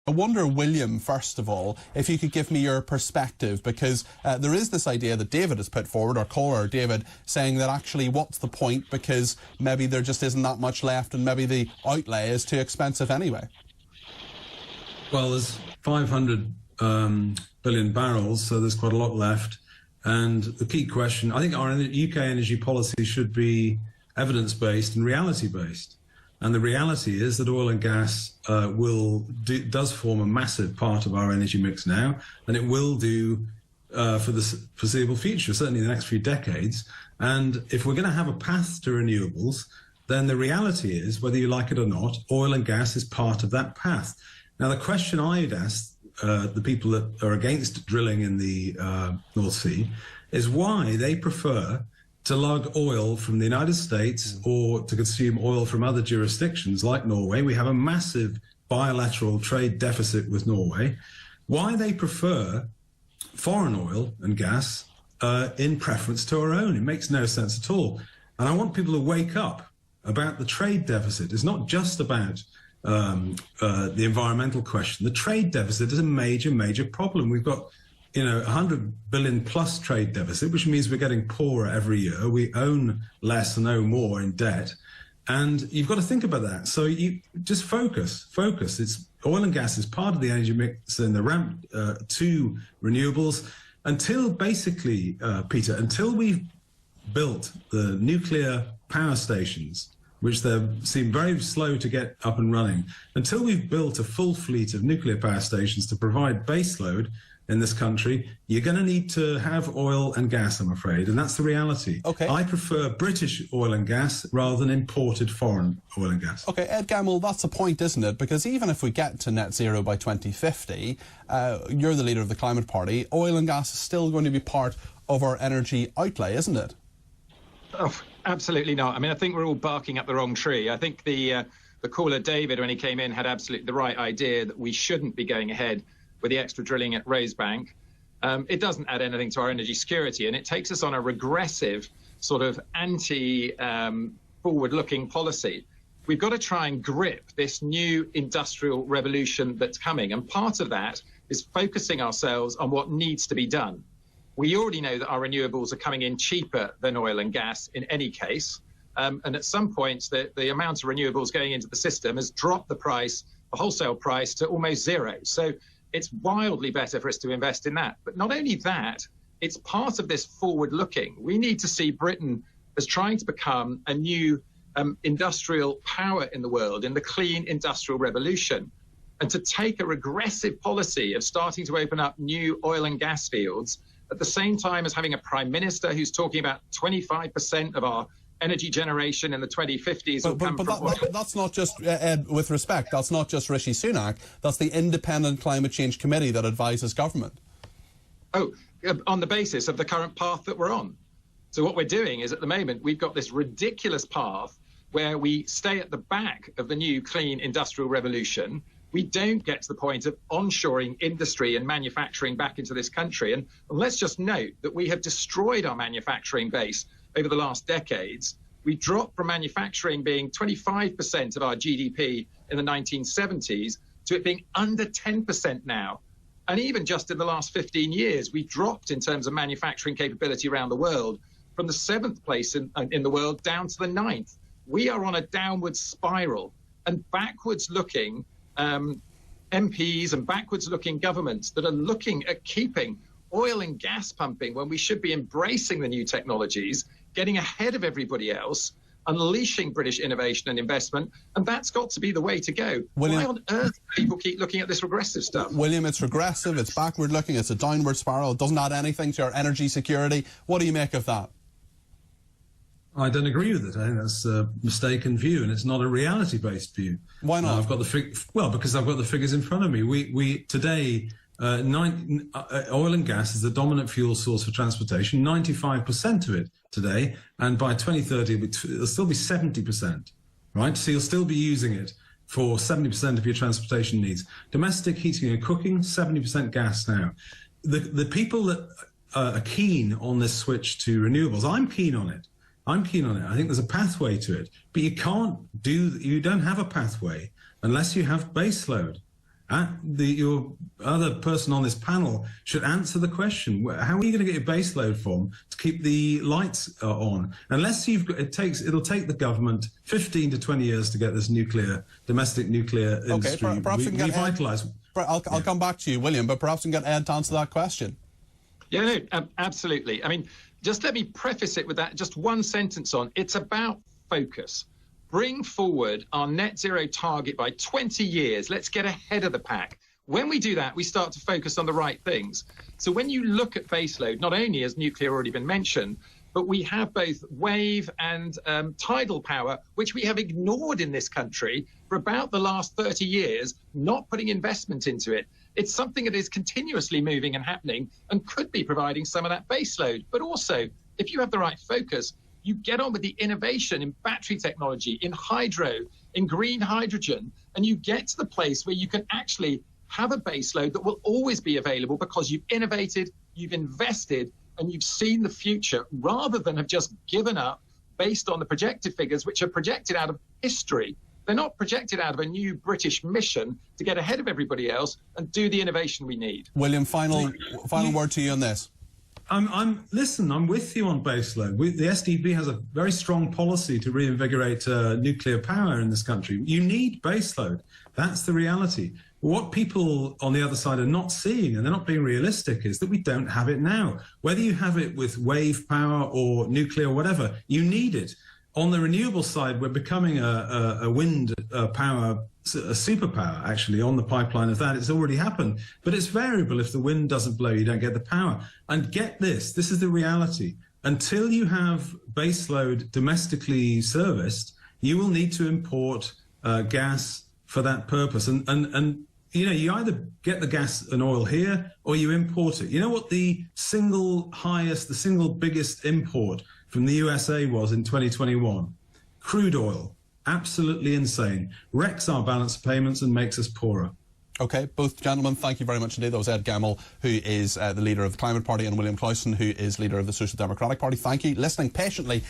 I wonder, William, first of all, if you could give me your perspective, because there is this idea that David has put forward, or caller David, saying that actually what's the point, because maybe there just isn't that much left and maybe the outlay is too expensive anyway. Well, there's 500 billion barrels, so there's quite a lot left. And the key question, I think our UK energy policy should be evidence-based and reality-based. And the reality is that oil and gas does form a massive part of our energy mix now, and it will do for the foreseeable future, certainly the next few decades. And if we're going to have a path to renewables, then the reality is, whether you like it or not, oil and gas is part of that path. Now, the question I'd ask the people that are against drilling in the North Sea is why they prefer to lug oil from the United States or to consume oil from other jurisdictions like Norway. We have a massive bilateral trade deficit with Norway. Why they prefer foreign oil and gas in preference to our own. It makes no sense at all. And I want people to wake up about the trade deficit. It's not just about the environmental question. The trade deficit is a major, major problem. We've got 100 billion plus trade deficit, which means we're getting poorer every year. We own less and owe more in debt. And you've got to think about that. So you just focus. It's oil and gas is part of the energy mix and the ramp to renewables until basically, Peter, until we've built the nuclear power stations, which they seem very slow to get up and running, until we've built a full fleet of nuclear power stations to provide baseload in this country, you're going to need to have oil and gas, I'm afraid, and that's the reality. Okay. I prefer British oil and gas rather than imported foreign oil and gas. Okay, Ed Gemmell, that's a point, isn't it? Because even if we get to net zero by 2050, you're the leader of the Climate Party, oil and gas is still going to be part of our energy outlay, isn't it? Oh, absolutely not. I mean, I think we're all barking up the wrong tree. I think the caller, David, when he came in, had absolutely the right idea that we shouldn't be going ahead with the extra drilling at Rosebank. It doesn't add anything to our energy security, and it takes us on a regressive sort of anti-forward-looking policy. We've got to try and grip this new industrial revolution that's coming, and part of that is focusing ourselves on what needs to be done. We already know that our renewables are coming in cheaper than oil and gas in any case, and at some points the amount of renewables going into the system has dropped the price, the wholesale price, to almost zero. So it's wildly better for us to invest in that. But not only that, it's part of this forward-looking. We need to see Britain as trying to become a new industrial power in the world, in the clean industrial revolution, and to take a regressive policy of starting to open up new oil and gas fields at the same time as having a prime minister who's talking about 25% of our energy generation in the 2050s. But that's not just, Ed, with respect, that's not just Rishi Sunak, that's the Independent Climate Change Committee that advises government. Oh, on the basis of the current path that we're on. So what we're doing is, at the moment, we've got this ridiculous path where we stay at the back of the new clean industrial revolution. We don't get to the point of onshoring industry and manufacturing back into this country. And let's just note that we have destroyed our manufacturing base over the last decades. We dropped from manufacturing being 25% of our GDP in the 1970s to it being under 10% now. And even just in the last 15 years, we dropped in terms of manufacturing capability around the world from the 7th place in the world down to the 9th. We are on a downward spiral, and backwards looking MPs and backwards looking governments that are looking at keeping oil and gas pumping when we should be embracing the new technologies, getting ahead of everybody else, unleashing British innovation and investment, and that's got to be the way to go. William, why on earth do people keep looking at this regressive stuff? William, it's regressive, it's backward looking, it's a downward spiral, it doesn't add anything to our energy security. What do you make of that? I don't agree with it. I think that's a mistaken view, and it's not a reality-based view. Why not? I've got because I've got the figures in front of me. We today, oil and gas is the dominant fuel source for transportation. 95% of it today, and by 2030 it'll still be 70%. Right, so you'll still be using it for 70% of your transportation needs. Domestic heating and cooking, 70% gas now. The people that are keen on this switch to renewables, I'm keen on it. I think there's a pathway to it, but you don't have a pathway unless you have baseload. Your other person on this panel should answer the question: how are you going to get your baseload from to keep the lights on? Unless you've got, it'll take the government 15 to 20 years to get this domestic nuclear industry revitalised. I'll come back to you, William, but perhaps we can get Ed to answer that question. Yeah, no, absolutely. I mean, just let me preface it with that, just one sentence on. It's about focus. Bring forward our net zero target by 20 years. Let's get ahead of the pack. When we do that, we start to focus on the right things. So when you look at baseload, not only has nuclear already been mentioned, but we have both wave and tidal power, which we have ignored in this country for about the last 30 years, not putting investment into it. It's something that is continuously moving and happening and could be providing some of that baseload. But also, if you have the right focus, you get on with the innovation in battery technology, in hydro, in green hydrogen, and you get to the place where you can actually have a baseload that will always be available because you've innovated, you've invested, and you've seen the future, rather than have just given up based on the projected figures, which are projected out of history. They're not projected out of a new British mission to get ahead of everybody else and do the innovation we need. William, final word to you on this. Listen, I'm with you on baseload. The SDP has a very strong policy to reinvigorate nuclear power in this country. You need baseload. That's the reality. What people on the other side are not seeing, and they're not being realistic, is that we don't have it now. Whether you have it with wave power or nuclear or whatever, you need it. On the renewable side, we're becoming a wind power, a superpower, actually, on the pipeline of that. It's already happened. But it's variable. If the wind doesn't blow, you don't get the power. And get this is the reality. Until you have baseload domestically serviced, you will need to import gas for that purpose. And you know, you either get the gas and oil here or you import it. You know what the single biggest import from the USA was in 2021? Crude oil. Absolutely insane. Wrecks our balance of payments and makes us poorer. Okay, both gentlemen, thank you very much indeed. That was Ed Gemmell, who is the leader of the Climate Party, and William Clouston, who is leader of the Social Democratic Party. Thank you. Listening patiently